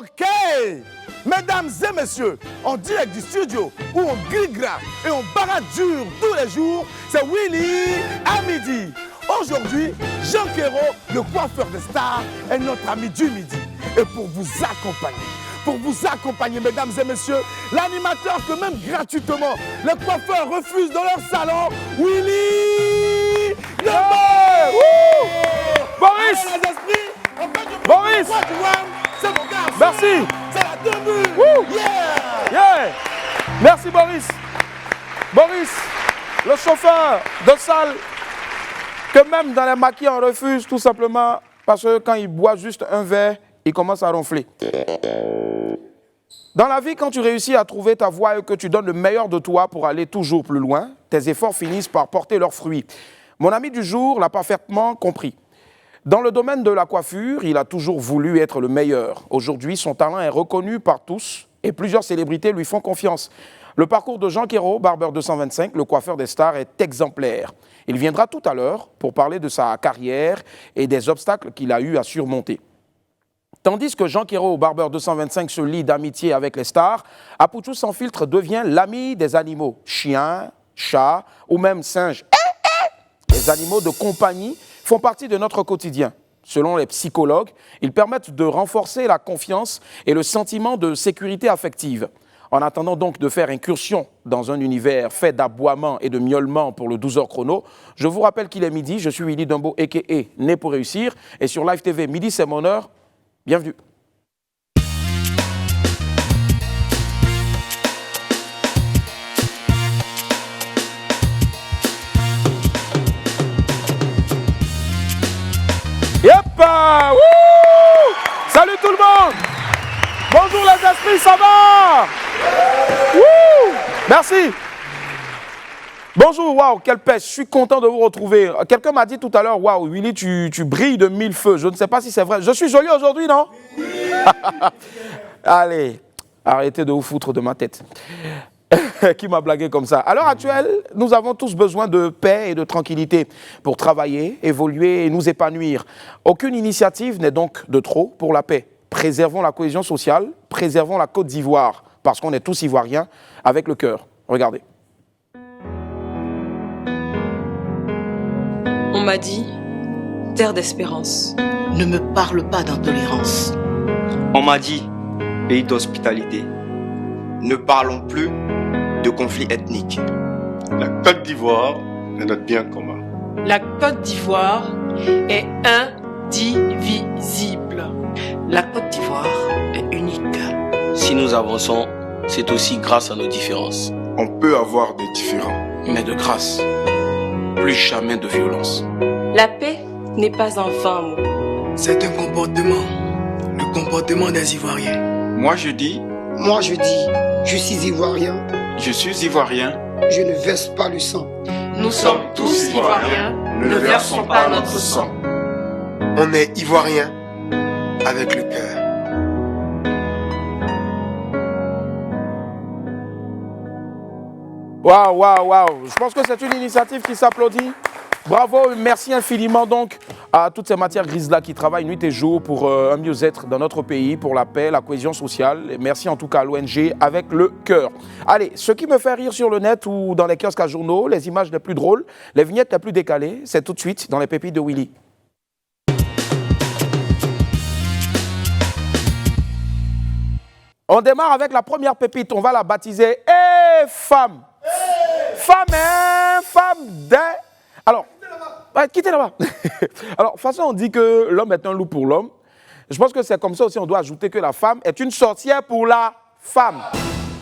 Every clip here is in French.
Ok, mesdames et messieurs, en direct du studio où on grille grave et on barade dur tous les jours, c'est Willy à midi. Aujourd'hui, Jean Quérault, le coiffeur des stars, est notre ami du midi. Et pour vous accompagner, mesdames et messieurs, l'animateur que même gratuitement, les coiffeurs refusent dans leur salon, Willy Number. Boris. Allez, les esprits, on fait du Boris. c'est mon gars. Merci. C'est la début. Yeah. Merci Boris. Boris, le chauffeur de salle, que même dans les maquis on refuse tout simplement parce que quand il boit juste un verre, il commence à ronfler. Dans la vie, quand tu réussis à trouver ta voie et que tu donnes le meilleur de toi pour aller toujours plus loin, tes efforts finissent par porter leurs fruits. Mon ami du jour l'a parfaitement compris. Dans le domaine de la coiffure, il a toujours voulu être le meilleur. Aujourd'hui, son talent est reconnu par tous et plusieurs célébrités lui font confiance. Le parcours de Jean Quérault, Barbeur 225, le coiffeur des stars, est exemplaire. Il viendra tout à l'heure pour parler de sa carrière et des obstacles qu'il a eu à surmonter. Tandis que Jean Quérault, Barbeur 225, se lie d'amitié avec les stars, Apouchou sans filtre devient l'ami des animaux. Chiens, chats ou même singes. Les animaux de compagnie font partie de notre quotidien. Selon les psychologues, ils permettent de renforcer la confiance et le sentiment de sécurité affective. En attendant donc de faire incursion dans un univers fait d'aboiements et de miaulements pour le 12h chrono, je vous rappelle qu'il est midi, je suis Willy Dumbo, a.k.a. Né pour réussir, et sur Live TV, midi c'est mon heure. Bienvenue. Yep! Wouh! Salut tout le monde! Bonjour les esprits, ça va? Wouh! Merci! Bonjour, waouh, quelle pêche, je suis content de vous retrouver. Quelqu'un m'a dit tout à l'heure, waouh, Willy, tu brilles de mille feux. Je ne sais pas si c'est vrai. Je suis joli aujourd'hui, non? Oui. Allez, arrêtez de vous foutre de ma tête. Qui m'a blagué comme ça? À l'heure actuelle, nous avons tous besoin de paix et de tranquillité pour travailler, évoluer et nous épanouir. Aucune initiative n'est donc de trop pour la paix. Préservons la cohésion sociale, préservons la Côte d'Ivoire, parce qu'on est tous ivoiriens avec le cœur. Regardez. On m'a dit, terre d'espérance. Ne me parle pas d'intolérance. On m'a dit, pays d'hospitalité. Ne parlons plus de conflits ethniques. La Côte d'Ivoire est notre bien commun. La Côte d'Ivoire est indivisible. La Côte d'Ivoire est unique. Si nous avançons, c'est aussi grâce à nos différences. On peut avoir des différends, Mais de grâce, plus jamais de violence. La paix n'est pas un vain mot. C'est un comportement, le comportement des Ivoiriens. Moi je dis, je suis Ivoirien. je suis Ivoirien. Je ne verse pas le sang. Nous sommes tous Ivoiriens, ne versons pas notre sang. On est Ivoiriens avec le cœur. Waouh, waouh, waouh. Je pense que c'est une initiative qui s'applaudit. Bravo, merci infiniment donc à toutes ces matières grises-là qui travaillent nuit et jour pour un mieux-être dans notre pays, pour la paix, la cohésion sociale. Et merci en tout cas à l'ONG avec le cœur. Allez, ce qui me fait rire sur le net ou dans les kiosques à journaux, les images les plus drôles, les vignettes les plus décalées, c'est tout de suite dans les pépites de Willy. On démarre avec la première pépite, on va la baptiser « Hey, femme !» Femme, hein, femme, d'un. Alors, quittez là-bas. Alors, de toute façon, on dit que l'homme est un loup pour l'homme. Je pense que c'est comme ça aussi, on doit ajouter que la femme est une sorcière pour la femme.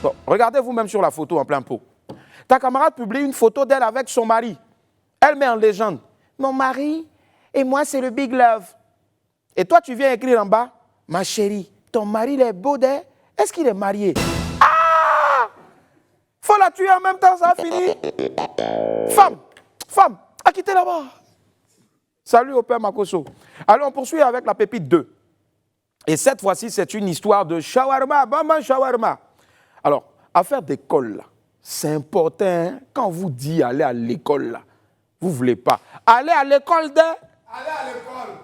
Bon, regardez vous-même sur la photo en plein pot. Ta camarade publie une photo d'elle avec son mari. Elle met en légende. Mon mari et moi, c'est le big love. Et toi, tu viens écrire en bas. Ma chérie, ton mari, il est beau d'elle. Est-ce qu'il est marié? Faut la tuer en même temps, ça a fini. Femme, à quitter là-bas. Salut au père Makoso. Alors, on poursuit avec la pépite 2. Et cette fois-ci, c'est une histoire de shawarma, maman shawarma. Alors, affaire d'école, là, c'est important, hein, quand on vous dit aller à l'école, là, vous ne voulez pas. Aller à l'école de...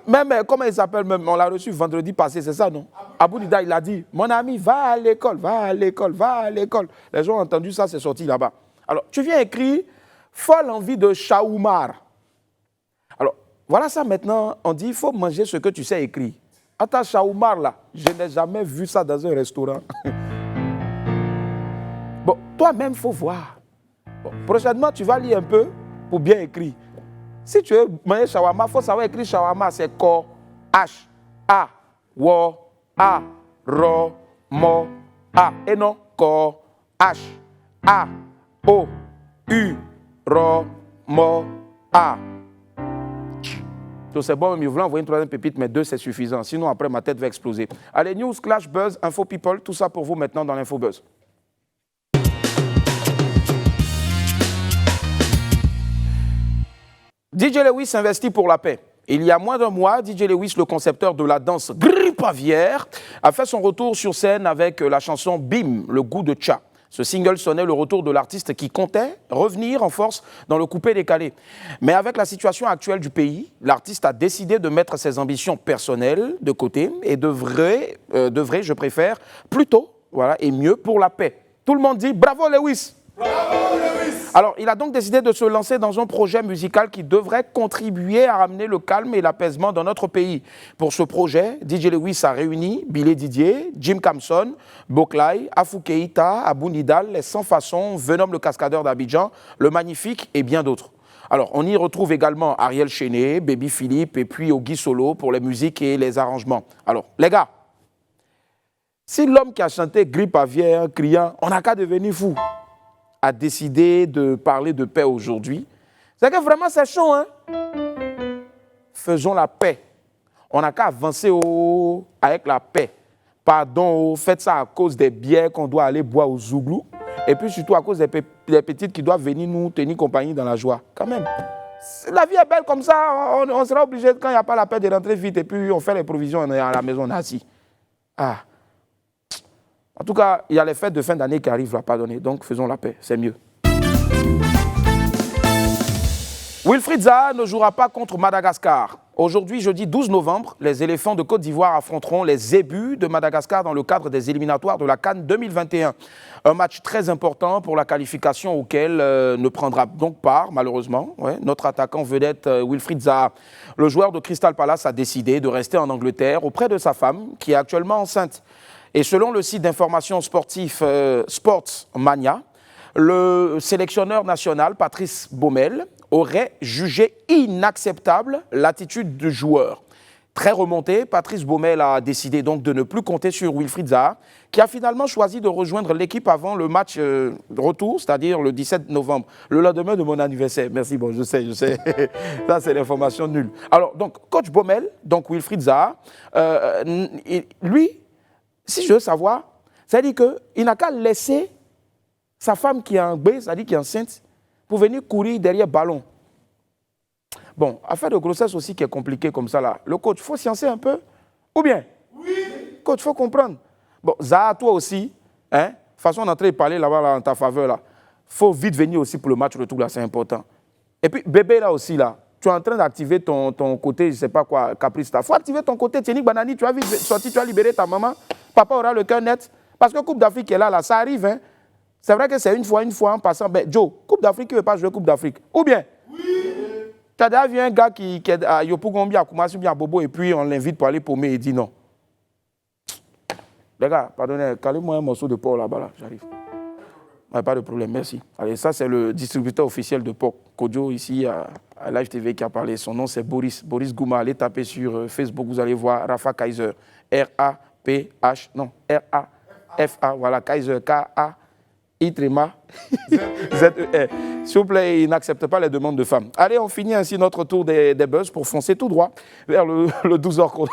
Même, comment il s'appelle même? On l'a reçu vendredi passé, c'est ça, non? Abou Nida, il a dit, mon ami, va à l'école, va à l'école, va à l'école. Les gens ont entendu ça, c'est sorti là-bas. Alors, tu viens écrire folle envie de shaoumar. Alors, voilà ça maintenant, on dit, il faut manger ce que tu sais écrire. Attends, shaoumar là, je n'ai jamais vu ça dans un restaurant. Bon, toi-même, il faut voir. Bon, prochainement, tu vas lire un peu pour bien écrire. Si tu veux manger shawarma, il faut savoir écrire shawarma. C'est ko, H, A, wo, A, ro, mo, A. Et non, ko, H, A, O, U, ro, mo, A. Donc c'est bon, je voulais envoyer une troisième pépite, mais 2 c'est suffisant. Sinon, après, ma tête va exploser. Allez, news, clash, buzz, info people, tout ça pour vous maintenant dans l'info buzz. DJ Lewis investit pour la paix. Il y a moins d'un mois, DJ Lewis, le concepteur de la danse Grippe Aviaire, a fait son retour sur scène avec la chanson Bim, le goût de tcha. Ce single sonnait le retour de l'artiste qui comptait revenir en force dans le coupé-décalé. Mais avec la situation actuelle du pays, l'artiste a décidé de mettre ses ambitions personnelles de côté et d'œuvrer, je préfère, plutôt voilà, et mieux pour la paix. Tout le monde dit bravo Lewis! Bravo Lewis! Alors, il a donc décidé de se lancer dans un projet musical qui devrait contribuer à ramener le calme et l'apaisement dans notre pays. Pour ce projet, DJ Lewis a réuni Billy Didier, Jim Kamson, Boklay, Afou Keïta, Abou Nidal, Les Sans Façons, Venom le cascadeur d'Abidjan, Le Magnifique et bien d'autres. Alors, on y retrouve également Ariel Chené, Baby Philippe et puis Ogi Solo pour les musiques et les arrangements. Alors, les gars, si l'homme qui a chanté Grippe Aviaire criant « On n'a qu'à devenir fou », a décidé de parler de paix aujourd'hui, c'est que vraiment c'est chaud, hein? Faisons la paix. On n'a qu'à avancer avec la paix. Pardon, faites ça à cause des bières qu'on doit aller boire au Zouglou, et puis surtout à cause des petites qui doivent venir nous tenir compagnie dans la joie. Quand même. La vie est belle comme ça, on sera obligé, quand il n'y a pas la paix, de rentrer vite, et puis on fait les provisions à la maison, on est assis. Ah. En tout cas, il y a les fêtes de fin d'année qui arrivent, là, pardonnez. Donc, faisons la paix, c'est mieux. Wilfried Zaha ne jouera pas contre Madagascar. Aujourd'hui, jeudi 12 novembre, les éléphants de Côte d'Ivoire affronteront les zébus de Madagascar dans le cadre des éliminatoires de la CAN 2021. Un match très important pour la qualification auquel ne prendra donc part, malheureusement, notre attaquant vedette Wilfried Zaha. Le joueur de Crystal Palace a décidé de rester en Angleterre auprès de sa femme, qui est actuellement enceinte. Et selon le site d'information sportif Sportsmania, le sélectionneur national, Patrice Baumel, aurait jugé inacceptable l'attitude du joueur. Très remonté, Patrice Baumel a décidé donc de ne plus compter sur Wilfried Zaha, qui a finalement choisi de rejoindre l'équipe avant le match retour, c'est-à-dire le 17 novembre, le lendemain de mon anniversaire. Merci, bon, je sais. Ça, c'est l'information nulle. Alors, donc, coach Baumel, donc Wilfried Zaha, lui, si je veux savoir, c'est-à-dire qu'il n'a qu'à laisser sa femme qui est en B, c'est-à-dire qui est enceinte, pour venir courir derrière ballon. Bon, affaire de grossesse aussi qui est compliquée comme ça là. Le coach, il faut sciencer un peu. Ou bien? Oui. Coach, il faut comprendre. Bon, Zaha, toi aussi, hein, façon d'entrer et parler là-bas là, en ta faveur là. Il faut vite venir aussi pour le match retour là, c'est important. Et puis, bébé là aussi là. Tu es en train d'activer ton côté, je ne sais pas quoi, caprice. Il faut activer ton côté. Tienik Banani, tu vas vite sortir, tu vas libérer ta maman. Papa aura le cœur net. Parce que Coupe d'Afrique est là, ça arrive. Hein. C'est vrai que c'est une fois en passant. Ben, Joe, Coupe d'Afrique, qui ne veut pas jouer Coupe d'Afrique? Ou bien? Oui. Tu as déjà vu un gars qui est à Yopougon, à Koumassi, à Bobo, et puis on l'invite pour aller paumer et il dit non. Les gars, pardonnez, calez-moi un morceau de porc là-bas, là, j'arrive. Pas de problème, merci. Allez, ça, c'est le distributeur officiel de porc. Kojo, ici, à Live TV, qui a parlé. Son nom, c'est Boris Gouma. Allez taper sur Facebook, vous allez voir Rafa Kaiser. R-A-P-H, non, R-A-F-A, voilà, Kaiser, K-A-I-T-R-E-M-A, Z-E-R. S'il vous plaît, il n'accepte pas les demandes de femmes. Allez, on finit ainsi notre tour des buzz pour foncer tout droit vers le 12h chrono.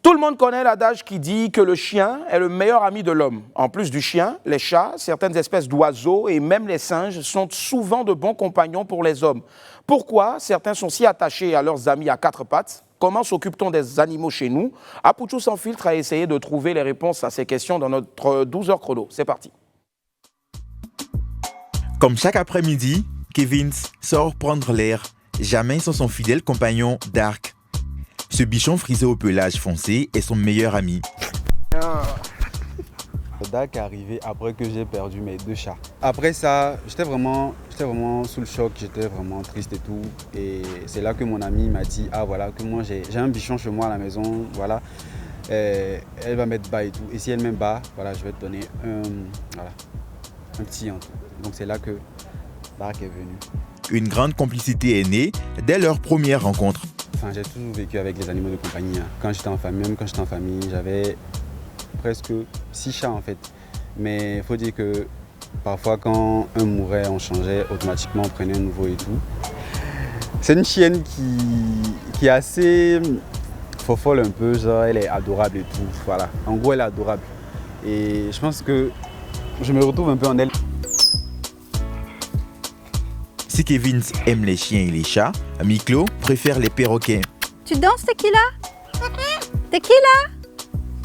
Tout le monde connaît l'adage qui dit que le chien est le meilleur ami de l'homme. En plus du chien, les chats, certaines espèces d'oiseaux et même les singes sont souvent de bons compagnons pour les hommes. Pourquoi certains sont si attachés à leurs amis à quatre pattes? Comment s'occupe-t-on des animaux chez nous? Apouchou sans filtre a essayé de trouver les réponses à ces questions dans notre 12h chrono. C'est parti. Comme chaque après-midi, Kevin sort prendre l'air, jamais sans son fidèle compagnon Dark. Ce bichon frisé au pelage foncé est son meilleur ami. Dark est arrivé après que j'ai perdu mes 2 chats. Après ça, j'étais vraiment sous le choc, j'étais vraiment triste et tout. Et c'est là que mon ami m'a dit, ah voilà, que moi j'ai un bichon chez moi à la maison, voilà. Elle va mettre bas et tout. Et si elle m'aime bas, voilà, je vais te donner un petit en tout. Donc c'est là que Dark est venu. Une grande complicité est née dès leur première rencontre. Enfin, j'ai toujours vécu avec les animaux de compagnie. Quand j'étais en famille, même quand j'étais en famille, j'avais presque 6 chats en fait. Mais il faut dire que parfois quand un mourait, on changeait, automatiquement on prenait un nouveau et tout. C'est une chienne qui est assez fofolle un peu, genre elle est adorable et tout. Voilà. En gros, elle est adorable. Et je pense que je me retrouve un peu en elle. Si Kevin aime les chiens et les chats, Miklo préfère les perroquets. Tu danses, Tequila? Tequila?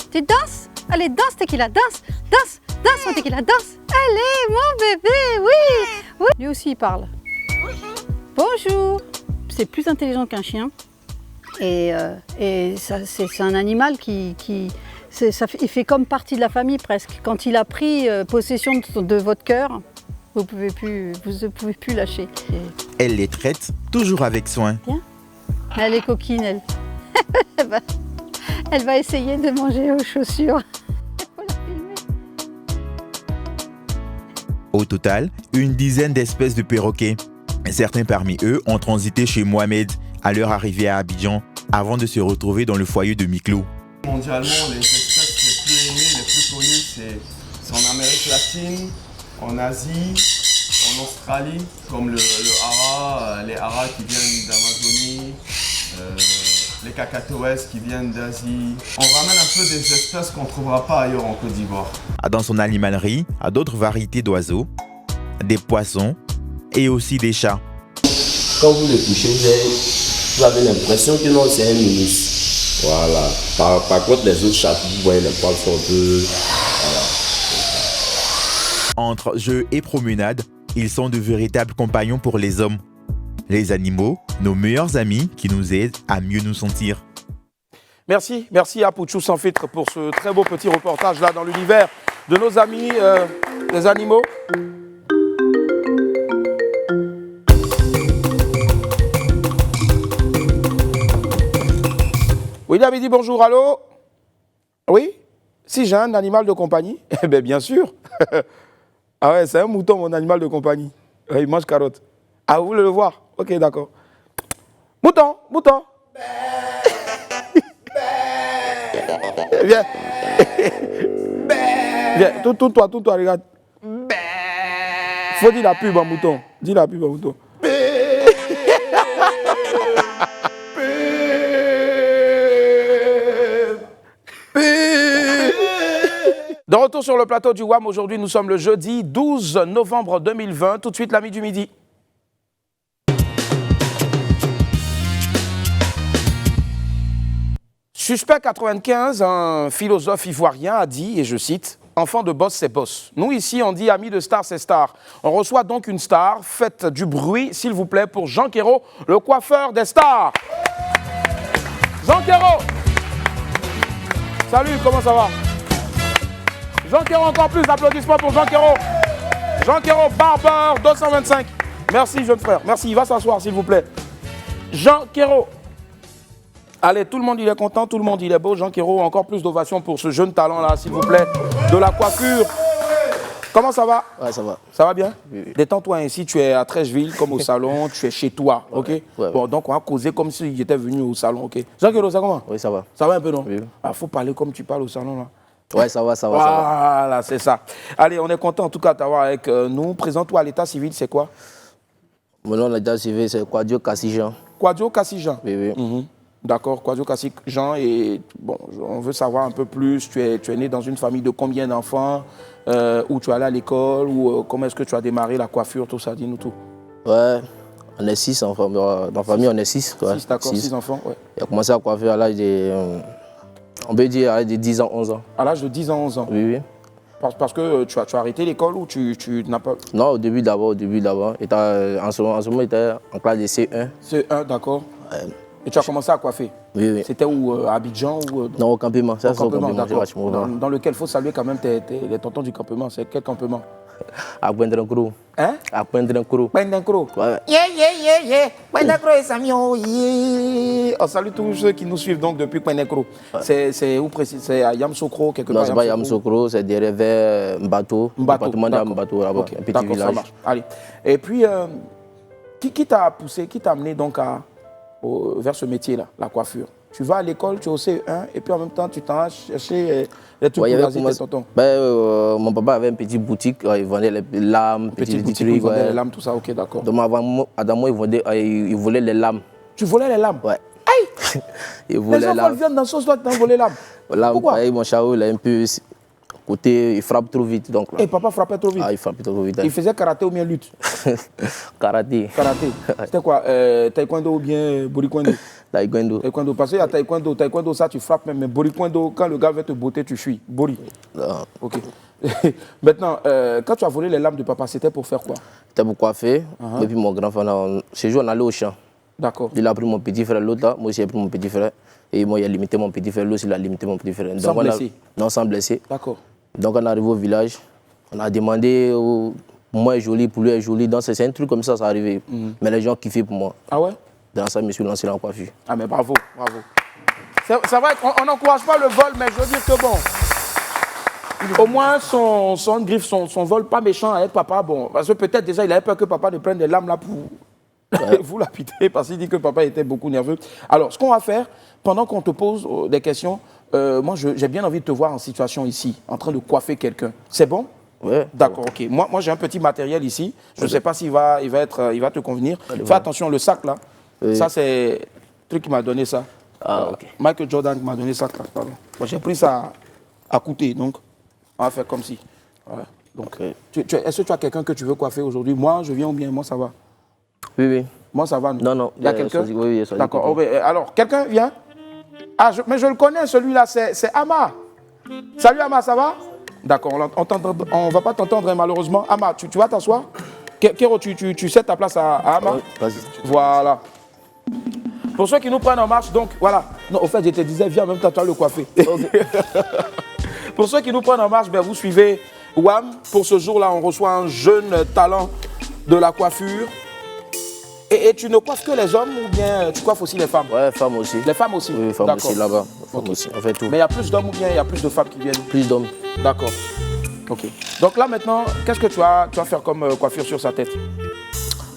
Tu danses? Allez, danse, Tequila, danse, danse, danse, mon Tequila, danse. Allez, mon bébé, oui, oui. Lui aussi, il parle. Bonjour. C'est plus intelligent qu'un chien. Et c'est un animal il fait comme partie de la famille presque. Quand il a pris possession de votre cœur, vous ne pouvez plus lâcher. Elle les traite toujours avec soin. Bien. Elle est coquine, elle. Elle va essayer de manger aux chaussures. Au total, une dizaine d'espèces de perroquets. Certains parmi eux ont transité chez Mohamed à leur arrivée à Abidjan avant de se retrouver dans le foyer de Miklo. Mondialement, les espèces les plus aimées, les plus connues, c'est en Amérique latine, en Asie, en Australie, comme le hara, les haras qui viennent d'Amazonie, les cacatoès qui viennent d'Asie. On ramène un peu des espèces qu'on ne trouvera pas ailleurs en Côte d'Ivoire. Dans son animalerie, à d'autres variétés d'oiseaux, des poissons et aussi des chats. Quand vous le touchez, vous avez l'impression que non, c'est un ministre. Voilà. Par contre, les autres chats, vous voyez, les poils sont un peu... Voilà. Entre jeux et promenades, ils sont de véritables compagnons pour les hommes. Les animaux, nos meilleurs amis qui nous aident à mieux nous sentir. Merci à Pouchou Sans Filtre pour ce très beau petit reportage là dans l'univers de nos amis les animaux. Oui, David dit bonjour, allô? Oui? Si j'ai un animal de compagnie? Eh bien sûr. Ah ouais, c'est un mouton, mon animal de compagnie. Il mange carotte. Ah, vous voulez le voir? Ok, d'accord. Mouton. Viens. Viens, tourne-toi, regarde. Faut dire la pub en mouton. Dis la pub en mouton. De retour sur le plateau du WAM, aujourd'hui nous sommes le jeudi 12 novembre 2020. Tout de suite, l'ami du midi. Suspect 95, un philosophe ivoirien a dit, et je cite, « Enfant de boss, c'est boss ». Nous, ici, on dit « Amis de star, c'est star ». On reçoit donc une star. Faites du bruit, s'il vous plaît, pour Jean Kero, le coiffeur des stars. Jean Kero. Salut, comment ça va? Jean Kero, encore plus d'applaudissements pour Jean Kero. Jean Kero, barbeur 225. Merci, jeune frère. Merci, il va s'asseoir, s'il vous plaît. Jean Kero. Allez, tout le monde il est content, tout le monde il est beau. Jean Kero, encore plus d'ovations pour ce jeune talent-là, s'il vous plaît. De la coiffure. Comment ça va? Ouais, ça va. Ça va bien? Oui. Détends-toi ainsi, tu es à Trècheville, comme au salon, tu es chez toi, ok? Ouais. Bon, donc on va causer comme s'il était venu au salon, ok? Jean Kero, ça comment? Oui, ça va. Ça va un peu, non? Oui. Ah, faut parler comme tu parles au salon, là. Ouais, ça va. Voilà, c'est ça. Allez, on est content en tout cas de t'avoir avec nous. Présente-toi à l'état civil, c'est quoi? Mon nom à l'état civil, c'est Kouadio Kassi-Jean. Kouadio Kassi-Jean. Oui. D'accord, Kouadio Kassi-Jean. Et bon, on veut savoir un peu plus. Tu es né dans une famille de combien d'enfants? Où tu es allé à l'école? Ou comment est-ce que tu as démarré la coiffure? Tout ça, dis-nous tout. Ouais, on est 6 enfants. Dans la famille, on est 6. 6, d'accord, 6 enfants, ouais. J'ai commencé à coiffer à l'âge de... On peut dire à l'âge de 10 ans, 11 ans. À l'âge de 10 ans, 11 ans? Oui. Parce que tu as arrêté l'école ou tu n'as pas... Non, au début d'abord. En ce moment, j'étais en classe de C1. C1, d'accord. Et tu as commencé à coiffer? Oui. C'était où, à Abidjan ou... Non, au campement. Au campement, d'accord. Dans lequel il faut saluer quand même les tontons du campement. C'est quel campement? À Pointe-Rencro. Hein? À Pointe-Rencro. Pointe-Rencro. Ouais. Pointe-Rencro et Samio. On salue tous ceux qui nous suivent donc depuis Pointe-Rencro. C'est où précis? C'est à Yamsokro, quelque part? Non, c'est pas Yamsokro, c'est derrière vers Mbato. Département de Mbato, là-bas, okay. un petit village. Ça marche. Allez. Et puis, qui t'a poussé, qui t'a amené donc vers ce métier-là, la coiffure? Tu vas à l'école, tu es au C1, et puis en même temps, tu t'en cherché les trucs pour raser tes tontons. Mon papa avait une petite boutique, il vendait les lames, petite boutique, il vendait les lames, tout ça, ok, d'accord. Donc avant il volait les lames. Tu volais les lames? Ouais. Aïe! Les enfants viennent dans ce toi, tu as volé les lames. Pourquoi? Mon chao, il a un peu côté, il frappe trop vite. Donc, et papa frappait trop vite? Ah, il frappait trop vite. Il faisait karaté ou bien lutte? Karaté. Karaté. C'était quoi? Taekwondo ou bien borikwondo? Taekwondo. Taekwondo. Parce qu'il y a taekwondo. Taekwondo, ça, tu frappes même. Mais borikwondo, quand le gars veut te botter, tu fuis. Bori. Non. Ok. Maintenant, quand tu as volé les lames de papa, c'était pour faire quoi? C'était pour coiffer. Et puis mon grand frère, ce jour, on allait au champ. D'accord. Il a pris mon petit frère, l'autre là. Moi aussi, j'ai pris mon petit frère. Et moi, il a limité mon petit frère. L'autre, il a limité mon petit frère. Sans blesser? Non, sans blesser. D'accord. Donc, on est arrivé au village. On a demandé, moi est joli, pour lui est joli. Donc, c'est un truc comme ça arrivait. Mais les gens kiffaient pour moi. Ah ouais? Dans ça, je me suis lancé dans la coiffure. Ah, mais bravo, bravo. Ça va être, on n'encourage pas le vol, mais je veux dire que bon. Au moins, son griffe, son vol pas méchant avec papa. Bon, parce que peut-être déjà, il avait peur que papa ne prenne des lames là pour vous lapider, parce qu'il dit que papa était beaucoup nerveux. Alors, ce qu'on va faire, pendant qu'on te pose des questions, moi, j'ai bien envie de te voir en situation ici, en train de coiffer quelqu'un. C'est bon? Oui. D'accord, ok. Moi j'ai un petit matériel ici. Je ne sais pas s'il va te convenir. Fais attention, le sac là. Oui. Ça, c'est le truc qui m'a donné ça. Ah, ok. Michael Jordan m'a donné ça. Pardon. Moi, j'ai pris ça à coûter, donc on va faire comme si. Voilà. Donc, okay. Est-ce que tu as quelqu'un que tu veux coiffer aujourd'hui? Moi, je viens ou bien moi, ça va? Oui. Moi, ça va? Non. Il y a quelqu'un? Oui, d'accord. Oh, alors, quelqu'un vient? Ah, mais je le connais, celui-là, c'est Ama. Salut Ama, ça va? D'accord, on ne va pas t'entendre malheureusement. Ama, tu vas t'asseoir? Kero, tu cèdes ta place à Ama? Oui, vas-y. Voilà. Pour ceux qui nous prennent en marche, donc voilà. Non, au fait, je te disais, viens en même temps, tu vas le coiffer. Okay. Pour ceux qui nous prennent en marche, ben, vous suivez WAM. Pour ce jour-là, on reçoit un jeune talent de la coiffure. Et tu ne coiffes que les hommes ou bien tu coiffes aussi les femmes? Ouais, femmes aussi. Les femmes aussi? Oui, femmes aussi là-bas. Okay. Aussi. On fait tout. Mais il y a plus d'hommes ou bien il y a plus de femmes qui viennent? Plus d'hommes. D'accord. Ok. Donc là maintenant, qu'est-ce que tu vas faire comme coiffure sur sa tête?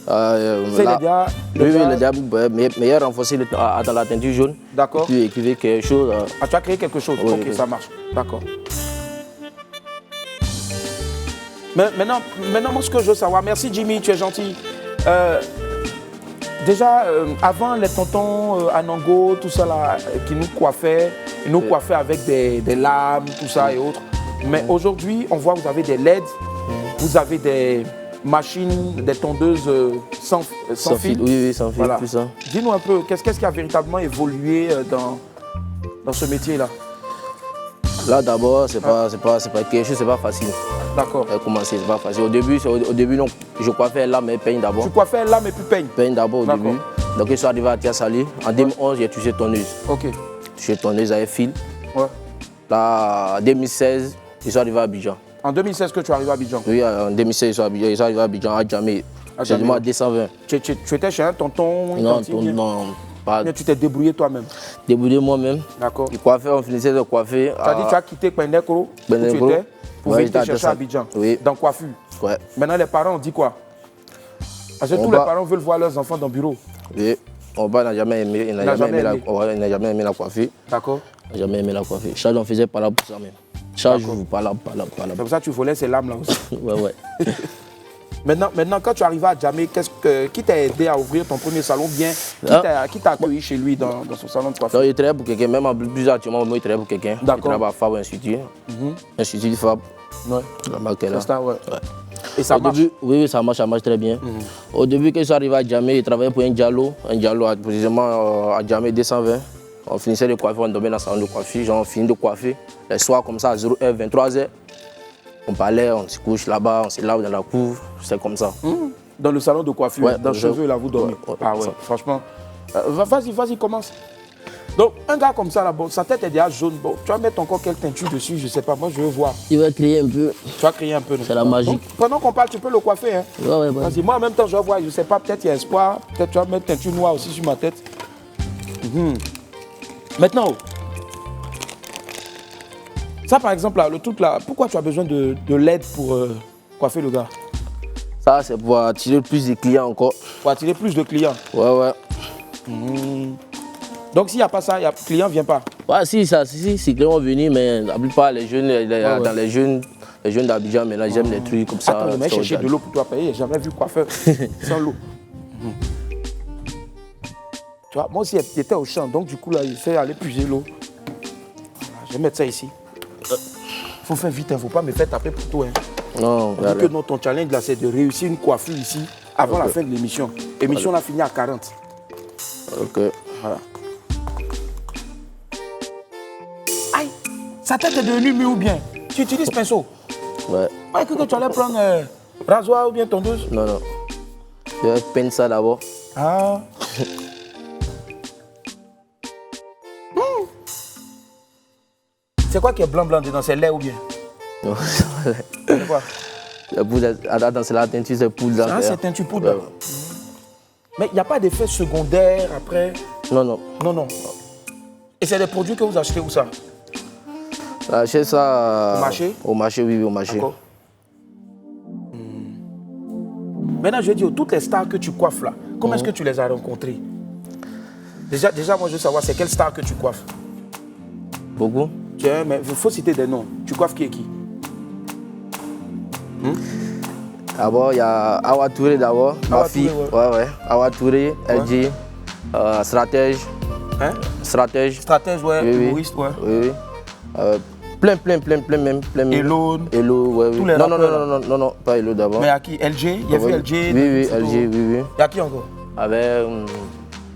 C'est le diable, mais il a renforcé dans la teinture jaune. D'accord. Puis écrire quelque chose. Ah, tu as créé quelque chose? Oui, ok, oui. Ça marche. D'accord. Maintenant, moi, ce que je veux savoir, merci Jimmy, tu es gentil. Déjà, avant les tontons Anango, tout ça là, qui nous coiffaient, ils nous coiffaient avec des lames, tout ça et autres. Mais aujourd'hui, on voit que vous avez des LED, vous avez des machines, des tondeuses sans fil. Oui, sans fil, voilà. Tout ça. Dis-nous un peu, qu'est-ce qui a véritablement évolué dans ce métier-là? Là, d'abord, c'est pas quelque chose, c'est pas facile. D'accord. Commencer, c'est pas facile. Au début, non, je coiffais là, mais peigne d'abord. Tu coiffais là, mais puis peigne? Peigne d'abord au début. Donc, je suis arrivé à Tiasali. En 2011, j'ai touché tonneuse. Ok. Touché tonneuse avec fil. Ouais. Là, en 2016, je suis arrivé à Abidjan. En 2016 que tu es arrivé à Abidjan? Oui, en 2016, je suis arrivé à Abidjan, à Djamé. J'ai demandé à 220. Tu étais chez un tonton? Non, pas. Mais tu t'es débrouillé toi-même? Débrouillé moi-même. D'accord. On finissait de coiffer. Tu as dit que tu as quitté Pendekro où tu étais pour venir te chercher à Abidjan? Oui. Dans coiffure? Ouais. Maintenant, les parents ont dit quoi? Parce que tous les parents veulent voir leurs enfants dans le bureau. Oui. Mon père n'a jamais aimé, n'a jamais aimé la coiffure. D'accord. Il n'a jamais aimé la coiffure. Chaque jour, on faisait par là pour ça même. Chaque jour, par là. C'est pour ça que tu volais ces lames là aussi. Ouais. Maintenant, quand tu arrives à Djamé, qui t'a aidé à ouvrir ton premier salon bien? Qui t'a accueilli chez lui dans son salon de coiffure? Non, il travaille pour quelqu'un, même en plus actuellement, moi, il travaille pour quelqu'un. D'accord. Il travaille à Fab Institut. Institut Fab. Ouais. La marque est là. C'est ça, ouais. Et ça marche? Oui, ça marche très bien. Au début, quand je suis arrivé à Djamé, il travaillait pour un Diallo précisément à Djamé 220. On finissait de coiffer, on dormait dans le salon de coiffure, on finit de coiffer. Les soirs comme ça, à 0h, 23h. on parlait, on se couche là-bas, on se lave dans la cour, c'est comme ça. Dans le salon de coiffure, Ouais, dans chez eux, là, vous dormez. Ah ouais, ça. franchement. Vas-y, commence. Donc, un gars comme ça, là, bon, sa tête est déjà jaune. Bon, tu vas mettre encore quelle teinture dessus, je sais pas. Moi, je veux voir. Il va crier un peu. Tu vas crier un peu. C'est la magie. Donc, pendant qu'on parle, tu peux le coiffer. Hein. Ouais. Vas-y, moi, en même temps, je vais voir. Je sais pas, peut-être il y a espoir. Peut-être tu vas mettre teinture noire aussi sur ma tête. Maintenant, ça, par exemple, là, le truc là, pourquoi tu as besoin de l'aide pour coiffer le gars? Ça, c'est pour attirer plus de clients encore. Pour attirer plus de clients? Ouais. Donc, s'il n'y a pas ça, le client ne vient pas? Ouais, si, les clients vont venir, mais la plupart, les jeunes, dans les jeunes d'Abidjan, maintenant, ils aiment les trucs comme ça. Attends, le mec chercher de l'eau pour toi payer, j'ai jamais vu coiffeur sans l'eau. Tu vois, moi aussi, j'étais au champ, donc du coup, là, il fait aller puiser l'eau. Voilà, je vais mettre ça ici. Faut faire vite, il ne faut pas me faire taper pour tout. Hein. Non, vu que non, ton challenge, là, c'est de réussir une coiffure ici avant la fin de l'émission. L'émission, là, finit à 40. Ok. Voilà. Aïe, sa tête est devenue mue ou bien? Tu utilises pinceau? Ouais. Pas que tu allais prendre rasoir ou bien tondeuse? Non. Je vais peindre ça d'abord. Ah. C'est quoi qui est blanc dedans? C'est lait ou bien? Non, c'est quoi? La poudre, attends, c'est la teinture, c'est poudre. Ah, c'est teinture poudre. Ouais. Mais il n'y a pas d'effet secondaire après? Non. Et c'est des produits que vous achetez où ça? J'achète ça au marché? Au marché, oui, au marché. D'accord. Maintenant, je dis, toutes les stars que tu coiffes là, comment est-ce que tu les as rencontrées? Déjà, moi, je veux savoir, c'est quelle star que tu coiffes? Beaucoup. Tiens, mais il faut citer des noms. Tu coiffes qui et qui? D'abord, il y a Awa Touré d'abord, ma fille. Ouais. Awa Touré, LG, Stratège. Hein? Stratège, ouais. Oui. Humoriste, ouais. Oui. Plein même. Hello, ouais. Tous les non, pas Hello d'abord. Mais à qui? LG? Il y a vu LG? Oui, LG, oui. Il y a qui encore? Avec...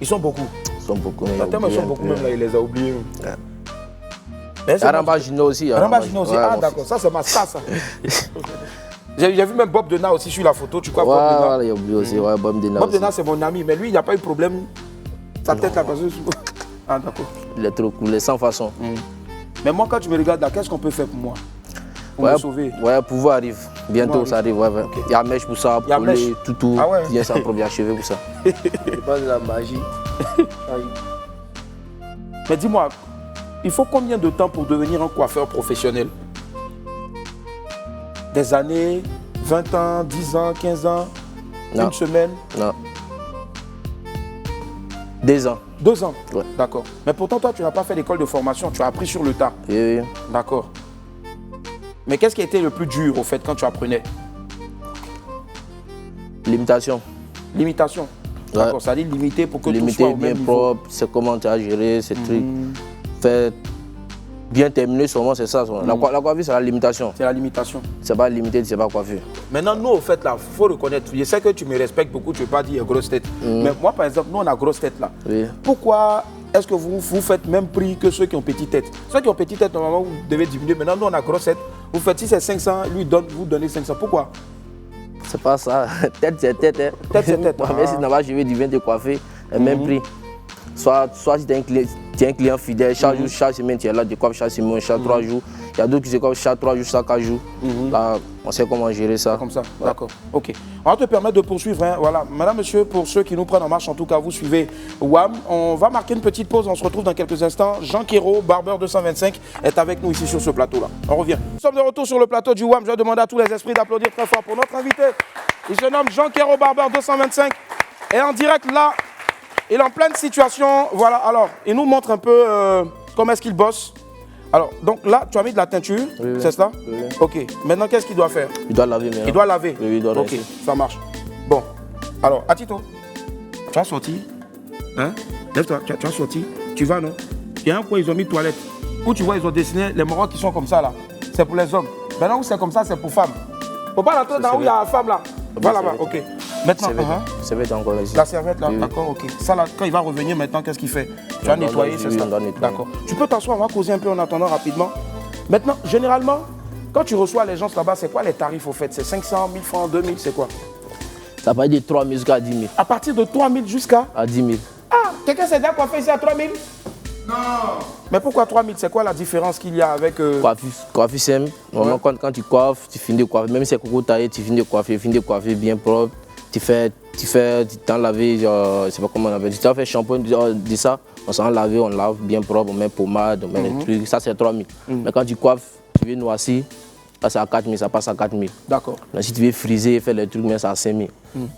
Ils sont beaucoup. Ils sont beaucoup. Certains sont beaucoup, même là, il les a oubliés. Aramba Gino aussi. Aramba Gino aussi, ah d'accord, ça c'est ma star ça. J'ai vu même Bob Dena aussi sur la photo, tu crois? Bob Dena, il a oublié aussi, Bob Dena. Bob Dena c'est mon ami, mais lui il n'y a pas eu de problème. Sa tête là, parce que... Ah d'accord. Il est trop cool, il est sans façon. Mais moi quand tu me regardes là, qu'est-ce qu'on peut faire pour moi? Pour me sauver? Ouais, pouvoir arrive. Bientôt ça arrive, ouais. Okay. Il y a mèche pour ça, pour les tout. Ah ouais? Il y a ça pour bien cheveux pour ça. C'est pas de la magie. Mais dis-moi, il faut combien de temps pour devenir un coiffeur professionnel? Des années, 20 ans, 10 ans, 15 ans, non. Une semaine? Non. 2 ans. 2 ans? Ouais. D'accord. Mais pourtant, toi, tu n'as pas fait d'école de formation, tu as appris sur le tas. Oui. D'accord. Mais qu'est-ce qui a été le plus dur, au fait, quand tu apprenais? Limitation. Limitation? D'accord, ça dit limiter pour que tout soit au même niveau. Propre, c'est comment tu as géré ces trucs. Faire bien terminer seulement, c'est ça. La coiffure, c'est la limitation. C'est la limitation. C'est pas limité, c'est pas coiffure. Maintenant, nous, au fait, là, il faut reconnaître. Je sais que tu me respectes beaucoup, tu ne veux pas dire grosse tête. Mais moi, par exemple, nous, on a grosse tête là. Oui. Pourquoi est-ce que vous faites même prix que ceux qui ont petite tête? Ceux qui ont petite tête, normalement, vous devez diminuer. Maintenant, nous, on a grosse tête. Vous faites si c'est 500, vous donnez 500. Pourquoi? C'est pas ça. Tête, c'est tête. Hein. Tête, c'est tête. Mais si je vais te coiffer, le même prix. Soit si tu es un client fidèle, chaque semaine tu es là, tu coiffes chaque semaine, chaque 3 jours. Il y a d'autres qui se coiffent chaque 3 jours, chaque 4 jours. Là, on sait comment gérer ça. Comme ça, d'accord. Ok. On va te permettre de poursuivre. Hein. Voilà. Madame, monsieur, pour ceux qui nous prennent en marche, en tout cas, vous suivez WAM. On va marquer une petite pause. On se retrouve dans quelques instants. Jean Kero, Barbeur 225, est avec nous ici sur ce plateau-là. On revient. Nous sommes de retour sur le plateau du WAM. Je vais demander à tous les esprits d'applaudir très fort pour notre invité. Il se nomme Jean Kero, Barbeur 225. Et en direct là, il est en pleine situation. Voilà, alors, il nous montre un peu comment est-ce qu'il bosse. Alors, donc là, tu as mis de la teinture, c'est ça? Oui. Ok. Maintenant, qu'est-ce qu'il doit faire? Il doit laver. Il doit laver? Oui, il doit laver. Ok, ça marche. Bon, alors, Atito, tu as sorti, hein? Lève-toi, tu as sorti, tu vas, non? Il y a un coin, ils ont mis toilette. Où tu vois, ils ont dessiné les Marocs qui sont comme ça, là. C'est pour les hommes. Maintenant, où c'est comme ça, c'est pour femmes. Faut pas rentrer dans où il y a la femme, là. Voilà, là, ok. Maintenant, serviette encore ici. La serviette là, oui. D'accord, ok. Ça là, quand il va revenir maintenant, qu'est-ce qu'il fait? Tu vas nettoyer, c'est ça? D'accord. Tu peux t'asseoir, on va causer un peu en attendant rapidement. Maintenant, généralement, Quand tu reçois les gens là-bas, c'est quoi les tarifs au fait? C'est 500, 1000 francs, 2000, c'est quoi? Ça va de 3 000 jusqu'à 10 000. À partir de 3 000 jusqu'à? À 10 000. Ah, quelqu'un s'est déjà coiffé ici à 3 000? Non. Mais pourquoi 3 000? C'est quoi la différence qu'il y a avec... Coiffure simple. Normalement, quand tu coiffes, tu finis de coiffer. Même si c'est coco taillé, tu finis de coiffer bien propre. Tu t'en laver, je sais pas comment on appelle. Tu t'en fais shampoing, de ça. On s'en lave, on lave bien propre, on met pommade, on met les trucs. Ça, c'est 3 000. Mais quand tu coiffes, tu veux noircir, ça à 4 000, ça passe à 4 000. D'accord. Mais si tu veux friser, faire les trucs, mais ça à 5 000.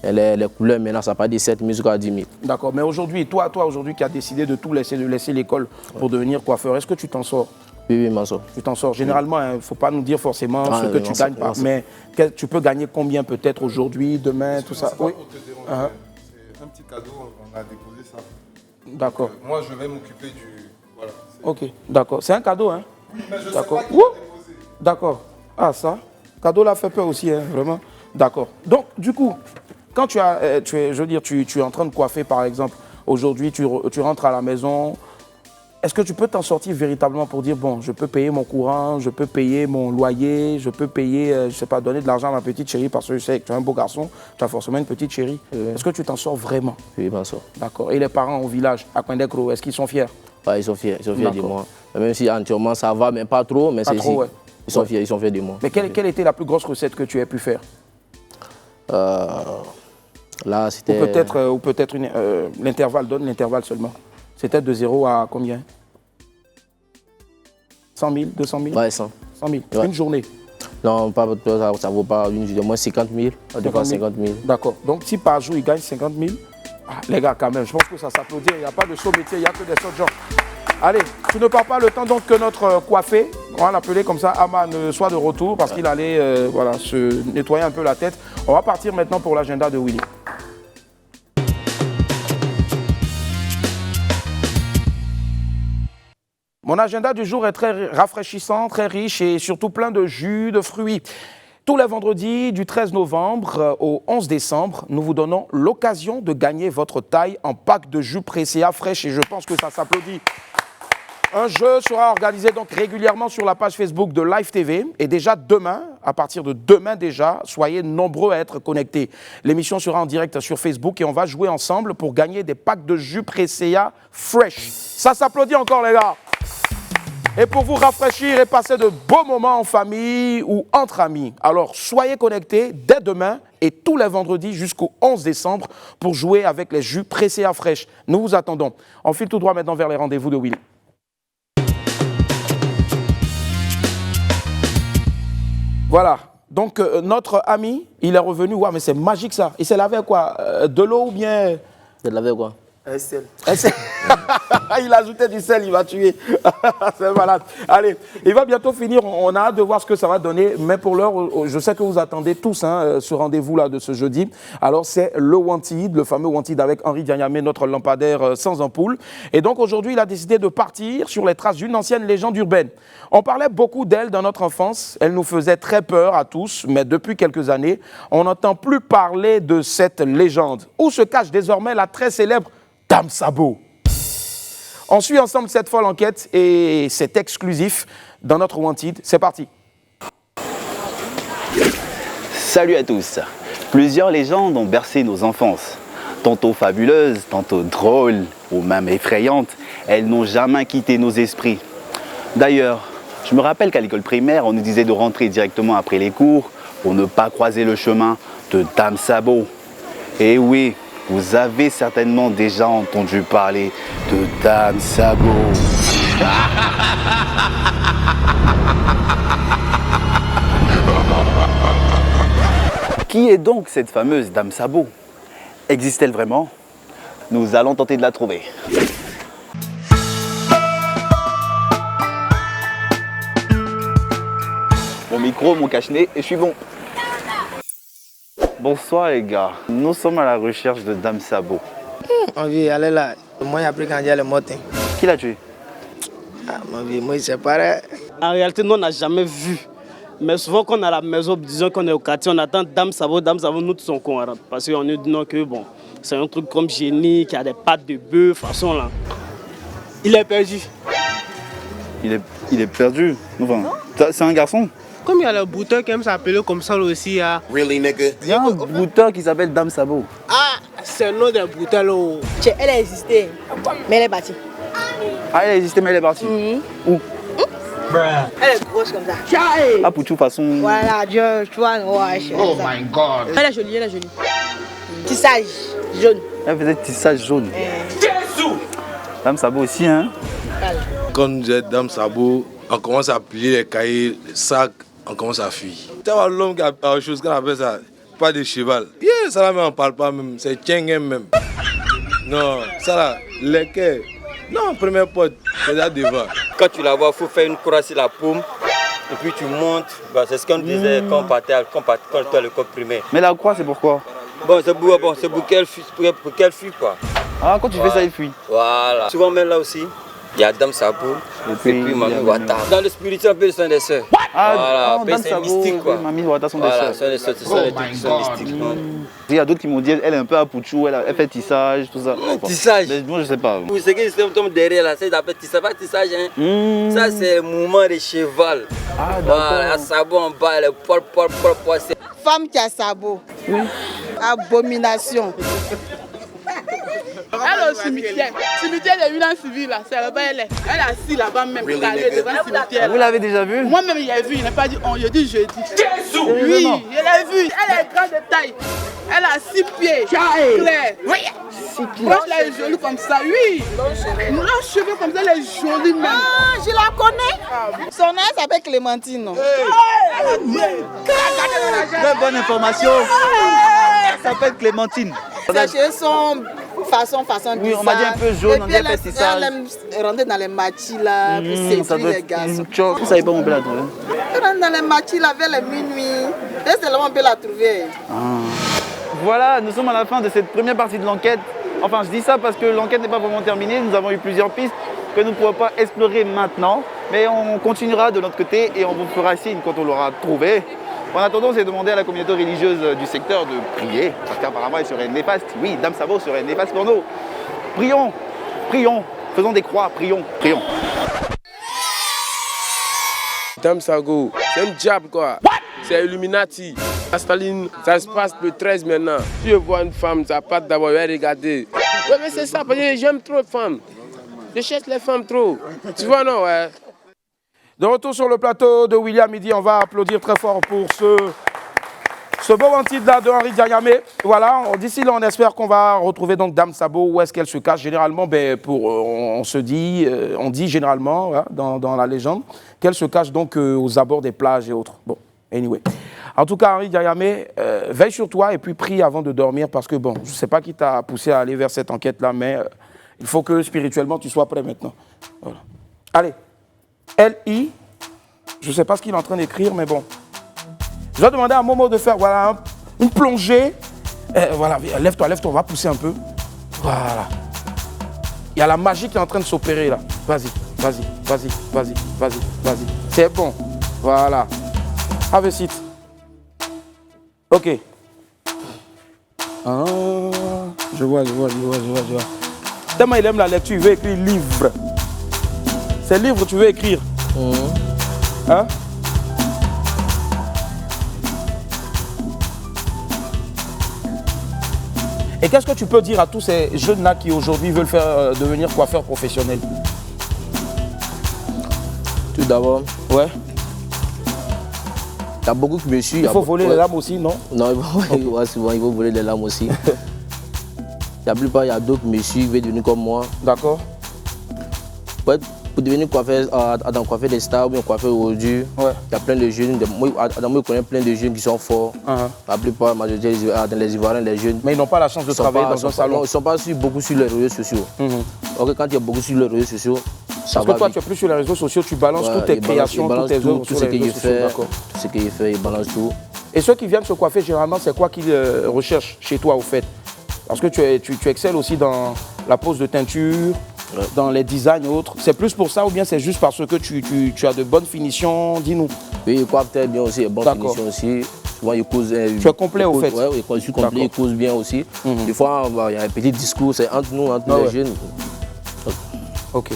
Et les couleurs, maintenant, ça passe de 7 000 jusqu'à 10 000. D'accord. Mais aujourd'hui, toi aujourd'hui qui as décidé de tout laisser, de laisser l'école pour devenir coiffeur, est-ce que tu t'en sors? Oui, je m'en sors. Tu t'en sors. Généralement, il ne faut pas nous dire forcément ce que tu gagnes pas. Mais tu peux gagner combien peut-être aujourd'hui, demain, tout ça? Oui. C'est un petit cadeau, on a déposé ça. D'accord. Moi, je vais m'occuper du... Voilà. Ok, d'accord. C'est un cadeau, hein? Oui, mais je sais d'accord. pas qui l'a déposé. D'accord. Ah, ça. Cadeau là fait peur aussi, hein, vraiment. D'accord. Donc, du coup, quand tu es en train de coiffer, par exemple, aujourd'hui, tu rentres à la maison, est-ce que tu peux t'en sortir véritablement pour dire, bon, je peux payer mon courant, je peux payer mon loyer, je peux payer, je sais pas, donner de l'argent à ma petite chérie parce que je sais que tu es un beau garçon, tu as forcément une petite chérie. Est-ce que tu t'en sors vraiment? Oui, je m'en sors. D'accord. Et les parents au village, à Coindecro, est-ce qu'ils sont fiers? Ouais, ils sont fiers de moi. Même si entièrement ça va, mais pas trop, mais c'est trop, ouais. Ils sont fiers de moi. Mais quelle était la plus grosse recette que tu aies pu faire? Là, c'était... Ou peut-être l'intervalle, donne l'intervalle seulement. C'était de 0 à combien? 100 000, 200 000? Ouais, 100. 100 000, ouais. Une journée? Non, ça ne vaut pas une journée, moins 50 000, des fois 50 000. D'accord, donc si par jour il gagne 50 000, les gars quand même, je pense que ça s'applaudit, il n'y a pas de saut métier, il n'y a que des sauts de gens. Allez, tu ne pars pas le temps donc que notre coiffé, on va l'appeler comme ça, Aman, soit de retour parce qu'il allait se nettoyer un peu la tête. On va partir maintenant pour l'agenda de Willy. Mon agenda du jour est très rafraîchissant, très riche et surtout plein de jus, de fruits. Tous les vendredis, du 13 novembre au 11 décembre, nous vous donnons l'occasion de gagner votre taille en pack de jus Presea fraîche et je pense que ça s'applaudit. Un jeu sera organisé donc régulièrement sur la page Facebook de Live TV et déjà demain, à partir de demain déjà, soyez nombreux à être connectés. L'émission sera en direct sur Facebook et on va jouer ensemble pour gagner des packs de jus Presea fresh. Ça s'applaudit encore les gars. Et pour vous rafraîchir et passer de beaux moments en famille ou entre amis. Alors, soyez connectés dès demain et tous les vendredis jusqu'au 11 décembre pour jouer avec les jus Presea fraîches. Nous vous attendons. On file tout droit maintenant vers les rendez-vous de Willy. Voilà. Donc, notre ami, il est revenu. Ouais, mais c'est magique ça. Il s'est lavé quoi? De l'eau ou bien... Il s'est lavé quoi? sel. Il a ajouté du sel, il va tuer. C'est malade. Allez, il va bientôt finir. On a hâte de voir ce que ça va donner. Mais pour l'heure, je sais que vous attendez tous ce rendez-vous-là de ce jeudi. Alors, c'est le Wanted, le fameux Wanted avec Henri Dianyamé, notre lampadaire sans ampoule. Et donc, aujourd'hui, il a décidé de partir sur les traces d'une ancienne légende urbaine. On parlait beaucoup d'elle dans notre enfance. Elle nous faisait très peur à tous. Mais depuis quelques années, on n'entend plus parler de cette légende. Où se cache désormais la très célèbre Dame Sabot. On suit ensemble cette folle enquête et c'est exclusif dans notre Wanted. C'est parti. Salut à tous. Plusieurs légendes ont bercé nos enfances. Tantôt fabuleuses, tantôt drôles ou même effrayantes, elles n'ont jamais quitté nos esprits. D'ailleurs, je me rappelle qu'à l'école primaire, on nous disait de rentrer directement après les cours pour ne pas croiser le chemin de Dame Sabot. Et oui, vous avez certainement déjà entendu parler de Dame Sabot. Qui est donc cette fameuse Dame Sabot? Existe-t-elle vraiment? Nous allons tenter de la trouver. Mon micro, mon cache-nez et je suis bon. Bonsoir les gars, nous sommes à la recherche de Dame Sabot. Mon vieux, elle est là. Moi, j'ai appris quand il y a le motin. Qui l'a tué? Mon vieux, moi, c'est pareil. En réalité, nous, on n'a jamais vu. Mais souvent, quand on est à la maison, disons qu'on est au quartier, on attend Dame Sabot, nous tous sommes cons. Parce qu'on nous dit non, que bon, c'est un truc comme génie, qui a des pattes de bœuf, façon là. Il est perdu. Il est perdu? Enfin, c'est un garçon? Comme il y a le brouteur qui aime s'appeler comme ça aussi. Really, nigga? Il y a un brouteur qui s'appelle Dame Sabo. Ah, c'est le nom d'un brouteur là. Elle a existé, mais elle est partie. Ah, elle a existé, mais elle est partie. Où? Elle est grosse comme ça. Ah, pour toute façon. Voilà, tu vois, ouais. Oh my God. Elle est jolie, elle est jolie. Tissage jaune. Elle faisait tissage jaune. Dame Sabo aussi, hein? Quand nous êtes Dame Sabo, on commence à plier les cahiers, les sacs, on commence à fuir. Tu vois l'homme qui a une chose qu'on appelle ça, pas de cheval. Yeah, ça là, mais on parle pas même, c'est tchengen même. Non, ça là, les quais. Non, première porte, c'est là devant. Quand tu la vois, il faut faire une croix sur la paume. Et puis tu montes. Bah, c'est ce qu'on disait quand on partait à l'école primaire. Mais la croix, c'est pourquoi? Bon, c'est pour qu'elle fuit quoi. Ah, quand tu fais ça, il fuit. Voilà. Souvent même là aussi, il y a Dame Sabo et puis Mamie Wata. Dans le spirituel, on peut sont des sœurs. Ah, voilà, c'est mystique quoi. Mamie Wata sont des sœurs. Voilà, ce sont des trucs qui sont mystiques. Il y a d'autres qui m'ont dit elle est un peu à Pouchou, elle fait tissage, tout ça. Tissage? Mais moi je sais pas. Vous savez que tombe derrière là, c'est d'après tissage, pas tissage hein. Ça c'est mouvement de cheval. Ah, voilà, sabot en bas, le pol. Femme qui a sabot. Oui. Abomination. Elle est au cimetière. Cimetière de Milan civil là, c'est là-bas elle est. Elle est assise là-bas même, calée devant le cimetière. Vous l'avez déjà vue? Moi-même il a vu, il n'a pas dit on, il a dit jeudi. Oui, je l'ai vue. Elle est grande de taille. Elle a 6 pieds. Claire. Oui. 6 pieds. Moi, elle est jolie comme ça, oui. Leurs cheveux comme ça, elle est jolie même. Ah, je la connais. Son nom s'appelle Clémentine. Non? Très bonne information. Elle s'appelle Clémentine. Ses cheveux sont façon bizarre. Oui, on m'a dit un peu jaune, on dit elle fait tissage. Elle aime rentrer dans les machis là, pour séduire les garçons. Vous savez pas où on peut la trouver? Elle rentre dans les machis là vers les minuit. Et c'est là où on peut la trouver. Voilà, nous sommes à la fin de cette première partie de l'enquête. Enfin, je dis ça parce que l'enquête n'est pas vraiment terminée. Nous avons eu plusieurs pistes que nous ne pourrons pas explorer maintenant. Mais on continuera de notre côté et on vous fera signe quand on l'aura trouvé. En attendant, c'est demander à la communauté religieuse du secteur de prier, parce qu'apparemment elle serait néfaste. Oui, Dame Sabo serait néfaste pour nous. Prions, prions, faisons des croix, prions, prions. Dame Sabo, c'est un diable quoi. C'est Illuminati. À Staline, ça se passe le 13 maintenant. Si je vois une femme, ça part d'abord, je vais regarder. Ouais, mais c'est ça, parce que j'aime trop les femmes. Je cherche les femmes trop. Tu vois, non, ouais. De retour sur le plateau de William Midi, on va applaudir très fort pour ce beau titre-là de Henri Diayamé. Voilà, d'ici là, on espère qu'on va retrouver donc Dame Sabo. Où est-ce qu'elle se cache? Généralement, on dit généralement, hein, dans la légende, qu'elle se cache donc aux abords des plages et autres. Bon, anyway. En tout cas, Henri Diayamé, veille sur toi et puis prie avant de dormir parce que, bon, je ne sais pas qui t'a poussé à aller vers cette enquête-là, mais il faut que spirituellement, tu sois prêt maintenant. Voilà. Allez. L-I, je ne sais pas ce qu'il est en train d'écrire, mais bon. Je vais demander à Momo de faire voilà, une plongée. Voilà, lève-toi, on va pousser un peu. Voilà. Il y a la magie qui est en train de s'opérer là. Vas-y. C'est bon. Voilà. Have a seat. Ok. Ah, je vois. Tellement il aime la lecture, il veut écrire livre. C'est livre tu veux écrire. Hein? Et qu'est-ce que tu peux dire à tous ces jeunes-là qui aujourd'hui veulent devenir coiffeurs professionnels? Tout d'abord, ouais. Il y a beaucoup qui me suivent. Il faut voler les lames aussi, non? Non, souvent il faut voler les lames aussi. La plupart, il y a d'autres qui me suivent, qui veulent devenir comme moi. D'accord. Pour devenir coiffeur, coiffeur des stars ou bien coiffeur aujourd'hui, il y a plein de jeunes. Moi, je connais plein de jeunes qui sont forts. La plupart, dans les Ivoiriens, les jeunes. Mais ils n'ont pas la chance de travailler dans un salon. Ils ne sont pas beaucoup sur les réseaux sociaux. Donc, quand il y a beaucoup sur les réseaux sociaux, ça va. Parce que toi, tu es plus sur les réseaux sociaux, tu balances toutes tes créations, toutes tes œuvres sur les réseaux sociaux. Tout ce qu'il fait, il balance tout. Et ceux qui viennent se coiffer, généralement, c'est quoi qu'ils recherchent chez toi, au fait? Parce que tu excelles aussi dans la pose de teinture, dans les designs et autres. C'est plus pour ça ou bien c'est juste parce que tu as de bonnes finitions? Dis-nous. Oui, il coiffe très bien aussi, de bonnes finitions aussi. Souvent, il cause. Tu es complet au fait? Oui, je suis complet, il cause bien aussi. Des fois, il y a un petit discours, c'est entre nous, les jeunes. Ok.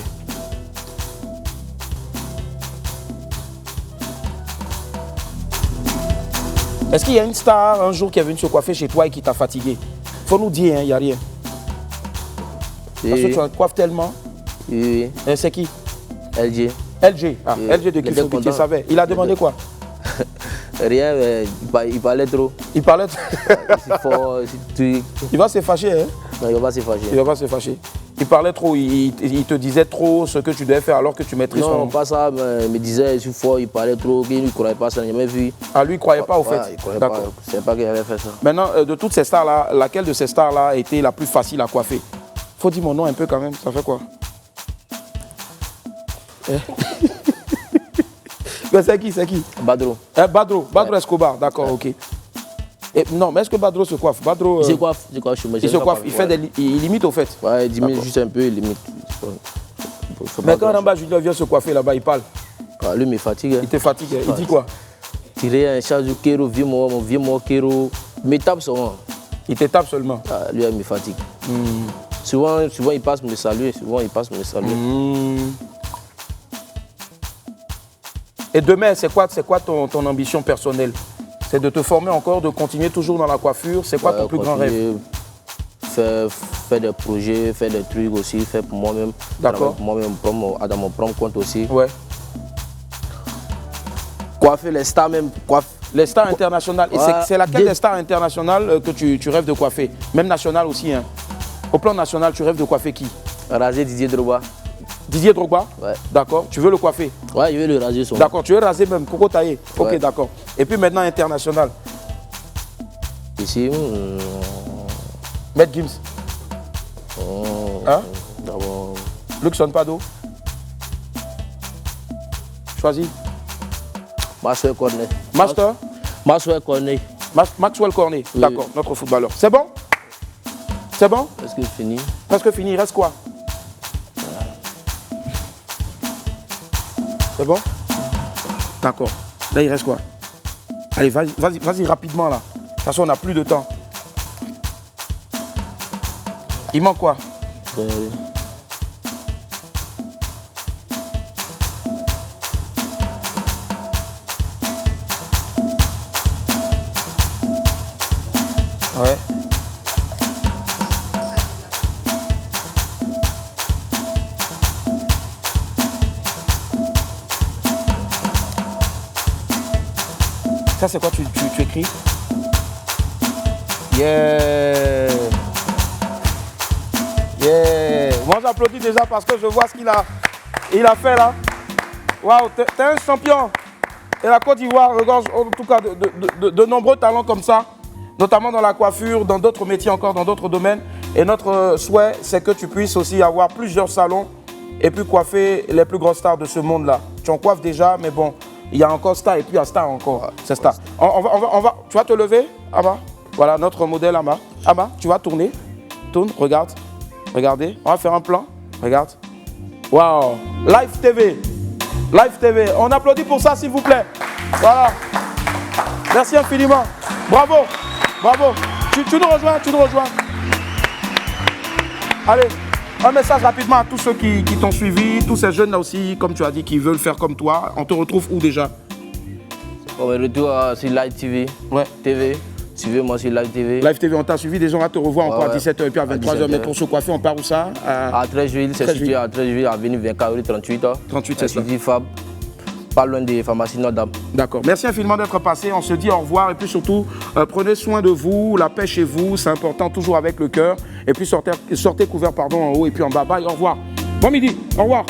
Est-ce qu'il y a une star un jour qui est venue se coiffer chez toi et qui t'a fatigué? Faut nous dire, il n'y a rien. Parce que tu en coiffes tellement. Oui. C'est qui? LG. LG. Ah, LG de qui faut que tu savais. Il a demandé quoi? Rien, mais il parlait trop. Il parlait trop. Il va se fâcher, hein? Non, il va pas se fâcher. Il va pas se fâcher. Il parlait trop, il te disait trop ce que tu devais faire alors que tu maîtrises non, pas ça, mais il me disait une fois, il parlait trop, qu'il ne croyait pas ça, il n'a jamais vu. Ah, lui, il ne croyait pas au fait? Il ne croyait pas, je ne savais pas qu'il avait fait ça. Maintenant, de toutes ces stars-là, laquelle de ces stars-là a été la plus facile à coiffer? Faut dire mon nom un peu quand même, ça fait quoi? Mais c'est qui? Badro. Badro Escobar, d'accord, ok. Et, non, mais est-ce que Badro se coiffe? Badro, il se coiffe, il se coiffe, il limite au fait? Ouais, il diminue juste un peu, il limite. Mais quand Ramba Junior vient se coiffer là-bas, il parle? Ah, lui, il me fatigue. Il te fatigue, il dit quoi? Tirer un charge du Kéro, mon vieux Kéro, il me tape seulement. Il te tape seulement? Ah, lui, il me fatigue. Souvent, il passe me saluer, Et demain, c'est quoi ton ambition personnelle? C'est de te former encore, de continuer toujours dans la coiffure? C'est quoi ton plus grand rêve? Faire des projets, faire des trucs aussi, faire pour moi-même. D'accord. Moi-même, dans mon propre compte aussi. Ouais. Coiffer les stars même. Les stars internationales. Et c'est laquelle des stars internationales que tu rêves de coiffer? Même nationales aussi, hein. Au plan national, tu rêves de coiffer qui? Raser Didier Drogba. Didier Drogba? Ouais. D'accord. Tu veux le coiffer? Ouais, je veux le raser. D'accord. Tu veux raser même Coco Taillé? Ouais. Ok, d'accord. Et puis maintenant, international? Ici, Maître Gims. Hein? D'abord. Luxon Pado. Choisis. Maxwell Cornet. Master? Maxwell Cornet. Maxwell Cornet, oui. D'accord, notre footballeur. C'est bon? C'est bon? Presque fini. Presque fini, il reste quoi? C'est bon? D'accord. Là, il reste quoi? Allez, vas-y rapidement là. De toute façon, on n'a plus de temps. Il manque quoi? Ouais. Ça, c'est quoi tu écris? Yeah! Yeah! Moi, j'applaudis déjà parce que je vois ce qu'il a fait là. Waouh, t'es un champion. Et la Côte d'Ivoire regorge en tout cas de nombreux talents comme ça, notamment dans la coiffure, dans d'autres métiers encore, dans d'autres domaines. Et notre souhait, c'est que tu puisses aussi avoir plusieurs salons et puis coiffer les plus grosses stars de ce monde-là. Tu en coiffes déjà, mais bon, il y a encore star et puis il y a star encore. C'est star. On va, tu vas te lever, Ama? Voilà notre modèle, Ama. Ama, tu vas tourner. Tourne, regarde. Regardez, on va faire un plan. Regarde. Waouh. Live TV. Live TV. On applaudit pour ça, s'il vous plaît. Voilà. Merci infiniment. Bravo. Bravo. Tu nous rejoins. Allez, un message rapidement à tous ceux qui t'ont suivi, tous ces jeunes là aussi, comme tu as dit, qui veulent faire comme toi. On te retrouve où déjà? On me retrouve sur Live TV. Ouais. TV. Suivez-moi sur Live TV. Live TV, on t'a suivi. Des gens à te revoir encore à 17h et puis à 23h. Mais pour se coiffer, on part où ça? À 13 juillet, c'est situé à 13 juillet, avenue 24 38. 38, c'est ça. Fab, pas loin des pharmacies Notre-Dame. D'accord. Merci infiniment d'être passé. On se dit au revoir et puis surtout, prenez soin de vous. La paix chez vous, c'est important, toujours avec le cœur. Et puis sortez couvert en haut et puis en bas. Bye, au revoir. Bon midi, au revoir.